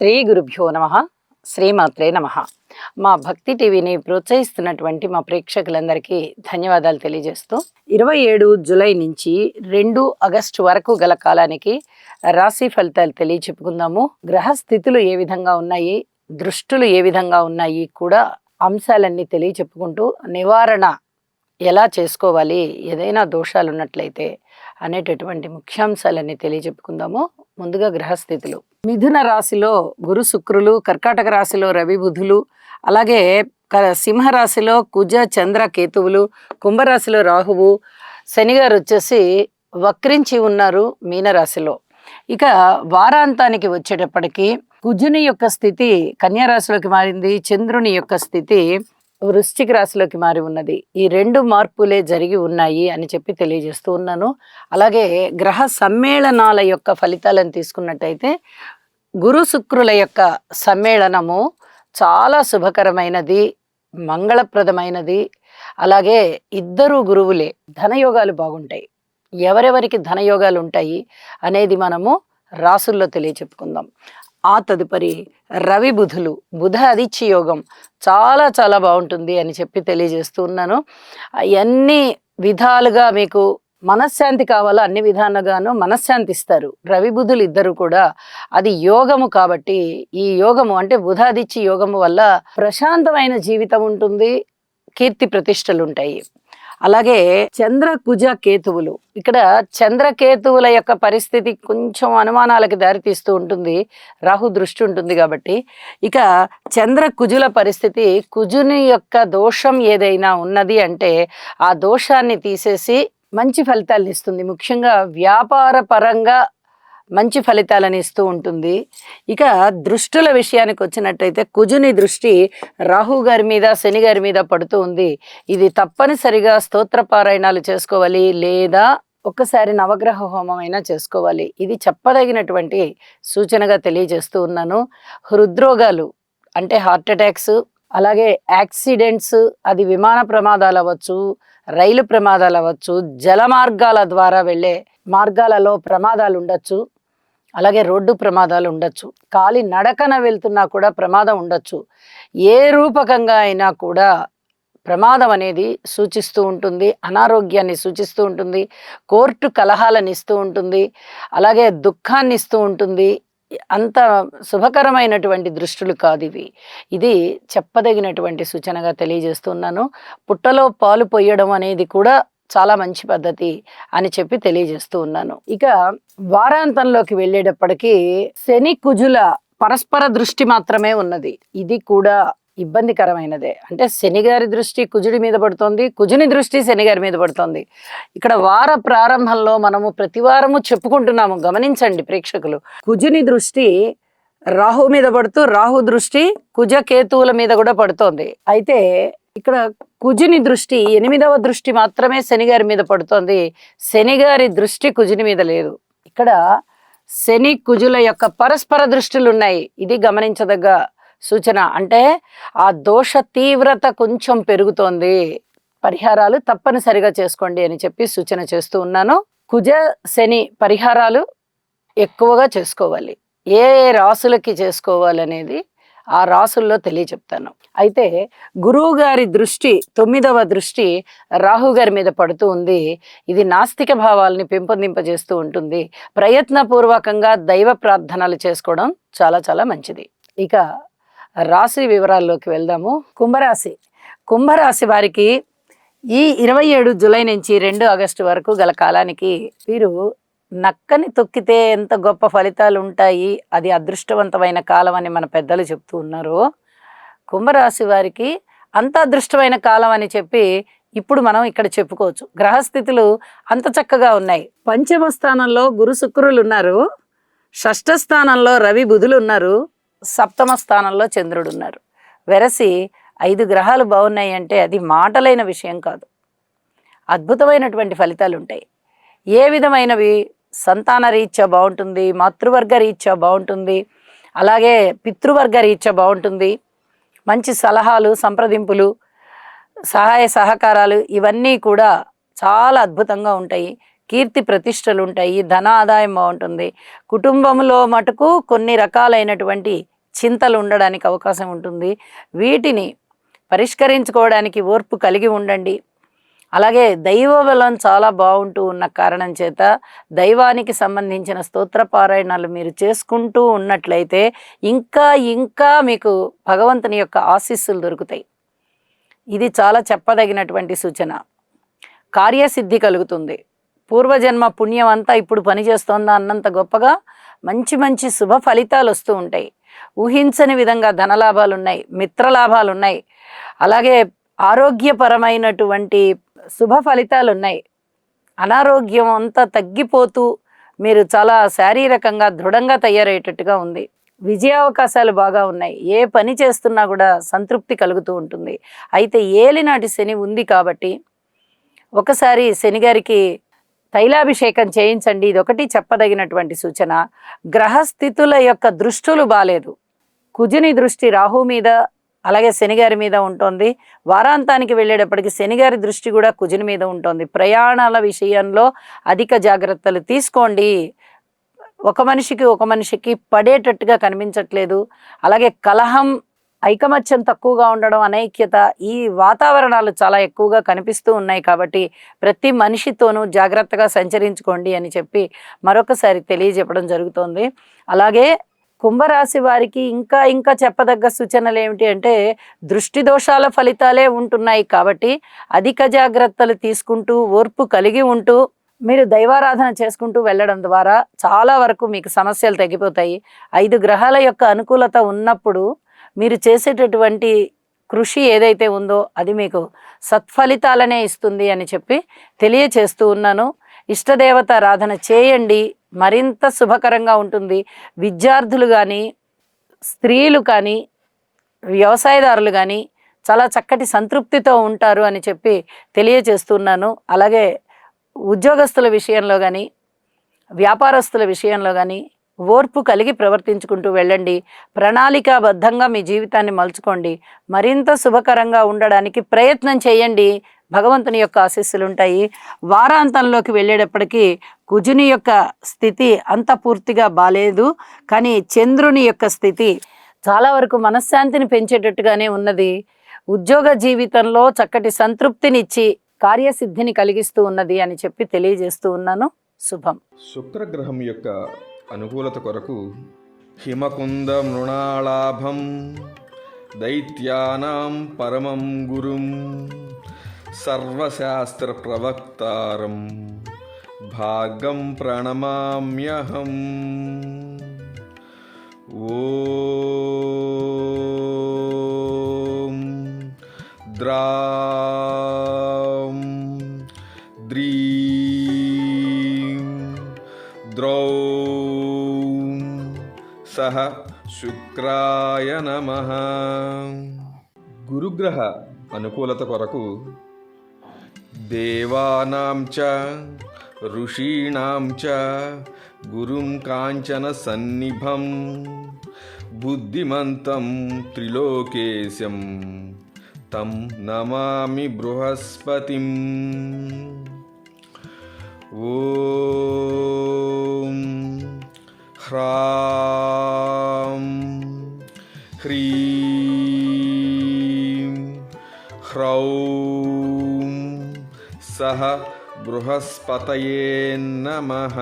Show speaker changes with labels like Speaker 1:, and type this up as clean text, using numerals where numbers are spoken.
Speaker 1: శ్రీ గురుభ్యో నమః. శ్రీమాత్రే నమః. మా భక్తి టీవీని ప్రోత్సహిస్తున్నటువంటి మా ప్రేక్షకులందరికీ ధన్యవాదాలు తెలియజేస్తూ 27 జూలై నుంచి 2 ఆగస్టు వరకు గల కాలానికి రాశి ఫలితాలు తెలియచెప్పుకుందాము. గ్రహ స్థితులు ఏ విధంగా ఉన్నాయి, దృష్టులు ఏ విధంగా ఉన్నాయి కూడా అంశాలన్నీ తెలియచెప్పుకుంటూ నివారణ ఎలా చేసుకోవాలి, ఏదైనా దోషాలు ఉన్నట్లయితే అనేటటువంటి ముఖ్యాంశాలన్నీ తెలియచెప్పుకుందాము. ముందుగా గ్రహస్థితులు. మిథున రాశిలో గురు శుక్రులు, కర్కాటక రాశిలో రవి బుధులు, అలాగే సింహరాశిలో కుజ చంద్ర కేతువులు, కుంభరాశిలో రాహువు, శనిగారు వచ్చేసి వక్రించి ఉన్నారు మీనరాశిలో. ఇక వారాంతానికి వచ్చేటప్పటికి కుజుని యొక్క స్థితి కన్యారాశిలోకి మారింది, చంద్రుని యొక్క స్థితి వృశ్చిక రాశిలోకి మారి ఉన్నది. ఈ 2 మార్పులే జరిగి ఉన్నాయి అని చెప్పి తెలియజేస్తూ ఉన్నాను. అలాగే గ్రహ సమ్మేళనాల యొక్క ఫలితాలను తీసుకున్నట్టయితే గురు శుక్రుల యొక్క సమ్మేళనము చాలా శుభకరమైనది, మంగళప్రదమైనది. అలాగే ఇద్దరు గురువులే, ధనయోగాలు బాగుంటాయి. ఎవరెవరికి ధనయోగాలు ఉంటాయి అనేది మనము రాసుల్లో తెలియచెప్పుకుందాం. ఆ తదుపరి రవి బుధులు, బుధ అదిచ్య యోగం చాలా చాలా బాగుంటుంది అని చెప్పి తెలియజేస్తూ ఉన్నాను. అన్ని విధాలుగా మీకు మనశ్శాంతి కావాలో అన్ని విధాలుగాను మనశ్శాంతి ఇస్తారు రవి బుధులు ఇద్దరు కూడా. అది యోగము కాబట్టి ఈ యోగము అంటే బుధాదిత్య యోగము వల్ల ప్రశాంతమైన జీవితం ఉంటుంది, కీర్తి ప్రతిష్టలు ఉంటాయి. అలాగే చంద్ర కుజ కేతువులు, ఇక్కడ చంద్రకేతువుల యొక్క పరిస్థితి కొంచెం అనుమానాలకి దారితీస్తూ ఉంటుంది, రాహు దృష్టి ఉంటుంది కాబట్టి. ఇక చంద్ర కుజుల పరిస్థితి, కుజుని యొక్క దోషం ఏదైనా ఉన్నది అంటే ఆ దోషాన్ని తీసేసి మంచి ఫలితాలను ఇస్తుంది. ముఖ్యంగా వ్యాపార పరంగా మంచి ఫలితాలను ఇస్తూ ఉంటుంది. ఇక దృష్టుల విషయానికి వచ్చినట్టయితే కుజుని దృష్టి రాహు గారి మీద, శని గారి మీద పడుతూ ఉంది. ఇది తప్పనిసరిగా స్తోత్ర పారాయణాలు చేసుకోవాలి, లేదా ఒక్కసారి నవగ్రహ హోమం అయినా చేసుకోవాలి. ఇది చెప్పదగినటువంటి సూచనగా తెలియజేస్తూ ఉన్నాను. హృద్రోగాలు అంటే హార్ట్ అటాక్స్, అలాగే యాక్సిడెంట్స్, అది విమాన ప్రమాదాలు అవ్వచ్చు, రైలు ప్రమాదాలు అవ్వచ్చు, జల మార్గాల ద్వారా వెళ్ళే మార్గాలలో ప్రమాదాలు ఉండొచ్చు, అలాగే రోడ్డు ప్రమాదాలు ఉండొచ్చు, కాలి నడకన వెళ్తున్నా కూడా ప్రమాదం ఉండొచ్చు. ఏ రూపకంగా అయినా కూడా ప్రమాదం అనేది సూచిస్తూ ఉంటుంది, అనారోగ్యాన్ని సూచిస్తూ ఉంటుంది, కోర్టు కలహాలను ఇస్తూ ఉంటుంది, అలాగే దుఃఖాన్ని ఇస్తూ ఉంటుంది. అంత శుభకరమైనటువంటి దృష్టులు కాదు ఇవి. ఇది చెప్పదగినటువంటి సూచనగా తెలియజేస్తున్నాను. పుట్టలో పాలు పొయ్యడం అనేది కూడా చాలా మంచి పద్ధతి అని చెప్పి తెలియజేస్తూ ఉన్నాను. ఇక వారాంతంలోకి వెళ్ళేటప్పటికీ శని కుజుల పరస్పర దృష్టి మాత్రమే ఉన్నది. ఇది కూడా ఇబ్బందికరమైనదే. అంటే శనిగారి దృష్టి కుజుడి మీద పడుతోంది, కుజుని దృష్టి శనిగారి మీద పడుతోంది. ఇక్కడ వార ప్రారంభంలో మనము ప్రతివారము చెప్పుకుంటున్నాము, గమనించండి ప్రేక్షకులు. కుజుని దృష్టి రాహు మీద పడుతూ, రాహు దృష్టి కుజ కేతువుల మీద కూడా పడుతోంది. అయితే ఇక్కడ కుజుని దృష్టి 8వ దృష్టి మాత్రమే శనిగారి మీద పడుతోంది, శనిగారి దృష్టి కుజుని మీద లేదు. ఇక్కడ శని కుజుల యొక్క పరస్పర దృష్టిలు ఉన్నాయి. ఇది గమనించదగ్గ సూచన. అంటే ఆ దోష తీవ్రత కొంచెం పెరుగుతోంది, పరిహారాలు తప్పనిసరిగా చేసుకోండి అని చెప్పి సూచన చేస్తూ ఉన్నాను. కుజ శని పరిహారాలు ఎక్కువగా చేసుకోవాలి. ఏ రాసులకి చేసుకోవాలనేది ఆ రాసుల్లో తెలియచెప్తాను. అయితే గురువు గారి దృష్టి 9వ దృష్టి రాహు గారి మీద పడుతూ ఉంది. ఇది నాస్తిక భావాల్ని పెంపొందింపజేస్తూ ఉంటుంది. ప్రయత్నపూర్వకంగా దైవ ప్రార్థనలు చేసుకోవడం చాలా చాలా మంచిది. ఇక రాశి వివరాల్లోకి వెళ్దాము. కుంభరాశి. కుంభరాశి వారికి ఈ 27 జూలై నుంచి 2 ఆగస్టు వరకు గల కాలానికి వీరు నక్కని తొక్కితే ఎంత గొప్ప ఫలితాలు ఉంటాయి, అది అదృష్టవంతమైన కాలం అని మన పెద్దలు చెప్తూ ఉన్నారు. కుంభరాశి వారికి అంత అదృష్టమైన కాలం అని చెప్పి ఇప్పుడు మనం ఇక్కడ చెప్పుకోవచ్చు. గ్రహస్థితులు అంత చక్కగా ఉన్నాయి. పంచమ స్థానంలో గురు శుక్రులు ఉన్నారు, షష్ఠ స్థానంలో రవి బుధులు ఉన్నారు, సప్తమ స్థానంలో చంద్రుడు ఉన్నారు. వెరసి 5 గ్రహాలు బాగున్నాయి అంటే అది మాటలైన విషయం కాదు. అద్భుతమైనటువంటి ఫలితాలు ఉంటాయి. ఏ విధమైనవి? సంతాన రీత్యా బాగుంటుంది, మాతృవర్గ రీత్యా బాగుంటుంది, అలాగే పితృవర్గ రీత్యా బాగుంటుంది. మంచి సలహాలు, సంప్రదింపులు, సహాయ సహకారాలు ఇవన్నీ కూడా చాలా అద్భుతంగా ఉంటాయి. కీర్తి ప్రతిష్టలు ఉంటాయి, ధన ఆదాయం బాగుంటుంది. కుటుంబంలో మటుకు కొన్ని రకాలైనటువంటి చింతలు ఉండడానికి అవకాశం ఉంటుంది. వీటిని పరిష్కరించుకోవడానికి ఓర్పు కలిగి ఉండండి. అలాగే దైవ బలం చాలా బాగుంటూ ఉన్న కారణం చేత దైవానికి సంబంధించిన స్తోత్ర పారాయణాలు మీరు చేసుకుంటూ ఉన్నట్లయితే ఇంకా ఇంకా మీకు భగవంతుని యొక్క ఆశీస్సులు దొరుకుతాయి. ఇది చాలా చెప్పదగినటువంటి సూచన. కార్యసిద్ధి కలుగుతుంది. పూర్వజన్మ పుణ్యం అంతా ఇప్పుడు పనిచేస్తోందా అన్నంత గొప్పగా మంచి మంచి శుభ ఫలితాలు వస్తూ ఉంటాయి. ఊహించని విధంగా ధనలాభాలు ఉన్నాయి, మిత్రలాభాలు ఉన్నాయి, అలాగే ఆరోగ్యపరమైనటువంటి శుభ ఫలితాలు ఉన్నాయి. అనారోగ్యం అంతా తగ్గిపోతూ మీరు చాలా శారీరకంగా దృఢంగా తయారయ్యేటట్టుగా ఉంది. విజయావకాశాలు బాగా ఉన్నాయి. ఏ పని చేస్తున్నా కూడా సంతృప్తి కలుగుతూ ఉంటుంది. అయితే ఏలినాటి శని ఉంది కాబట్టి ఒకసారి శనిగారికి తైలాభిషేకం చేయించండి. ఇదొకటి చెప్పదగినటువంటి సూచన. గ్రహస్థితుల యొక్క దృష్టులు బాలేదు. కుజుని దృష్టి రాహు మీద అలాగే శనిగారి మీద ఉంటుంది. వారాంతానికి వెళ్ళేటప్పటికి శనిగారి దృష్టి కూడా కుజుని మీద ఉంటుంది. ప్రయాణాల విషయంలో అధిక జాగ్రత్తలు తీసుకోండి. ఒక మనిషికి పడేటట్టుగా కనిపించట్లేదు. అలాగే కలహం, ఐకమత్యం తక్కువగా ఉండడం, అనైక్యత, ఈ వాతావరణాలు చాలా ఎక్కువగా కనిపిస్తూ ఉన్నాయి. కాబట్టి ప్రతి మనిషితోనూ జాగ్రత్తగా సంచరించుకోండి అని చెప్పి మరొకసారి తెలియజెప్పడం జరుగుతోంది. అలాగే కుంభరాశి వారికి ఇంకా ఇంకా చెప్పదగ్గ సూచనలు ఏమిటి అంటే దృష్టి దోషాల ఫలితాలే ఉంటున్నాయి. కాబట్టి అధిక జాగ్రత్తలు తీసుకుంటూ ఓర్పు కలిగి ఉంటూ మీరు దైవారాధన చేసుకుంటూ వెళ్ళడం ద్వారా చాలా వరకు మీకు సమస్యలు తగ్గిపోతాయి. 5 గ్రహాల యొక్క అనుకూలత ఉన్నప్పుడు మీరు చేసేటటువంటి కృషి ఏదైతే ఉందో అది మీకు సత్ఫలితాలనే ఇస్తుంది అని చెప్పి తెలియచేస్తూ ఉన్నాను. ఇష్టదేవత ఆరాధన చేయండి, మరింత శుభకరంగా ఉంటుంది. విద్యార్థులు కానీ, స్త్రీలు కానీ, వ్యవసాయదారులు కానీ చాలా చక్కటి సంతృప్తితో ఉంటారు అని చెప్పి తెలియచేస్తున్నాను. అలాగే ఉద్యోగస్తుల విషయంలో కానీ, వ్యాపారస్తుల విషయంలో కానీ ఓర్పు కలిగి ప్రవర్తించుకుంటూ వెళ్ళండి. ప్రణాళికాబద్ధంగా మీ జీవితాన్ని మలుచుకోండి. మరింత శుభకరంగా ఉండడానికి ప్రయత్నం చేయండి. భగవంతుని యొక్క ఆశీస్సులు ఉంటాయి. వారాంతంలోకి వెళ్ళేటప్పటికీ కుజుని యొక్క స్థితి అంత పూర్తిగా బాలేదు, కానీ చంద్రుని యొక్క స్థితి చాలా వరకు మనశ్శాంతిని పెంచేటట్టుగానే ఉన్నది. ఉద్యోగ జీవితంలో చక్కటి సంతృప్తినిచ్చి కార్యసిద్ధిని కలిగిస్తూ ఉన్నది అని చెప్పి తెలియజేస్తూ ఉన్నాను. శుభం.
Speaker 2: శుక్రగ్రహం యొక్క అనుకూలత కొరకు హిమకుంద మృణాళాభం దైత్యానాం పరమం గురుం సర్వశాస్త్ర ప్రవక్తారం భాగం ప్రణమామ్యహం. ఓం ద్రాం ద్రీం ద్రౌం సహ శుక్రాయ నమః. గురుగ్రహ అనుకూలత కొరకు దేవానాం చ ఋషీణాం చ గురుం కాంచన సన్నిభం బుద్ధిమంతం త్రిలోకేశం తం నమామి బృహస్పతిం. ఓం హ్రాం హ్రీం హ్రౌం సహ బృహస్పతయే నమః.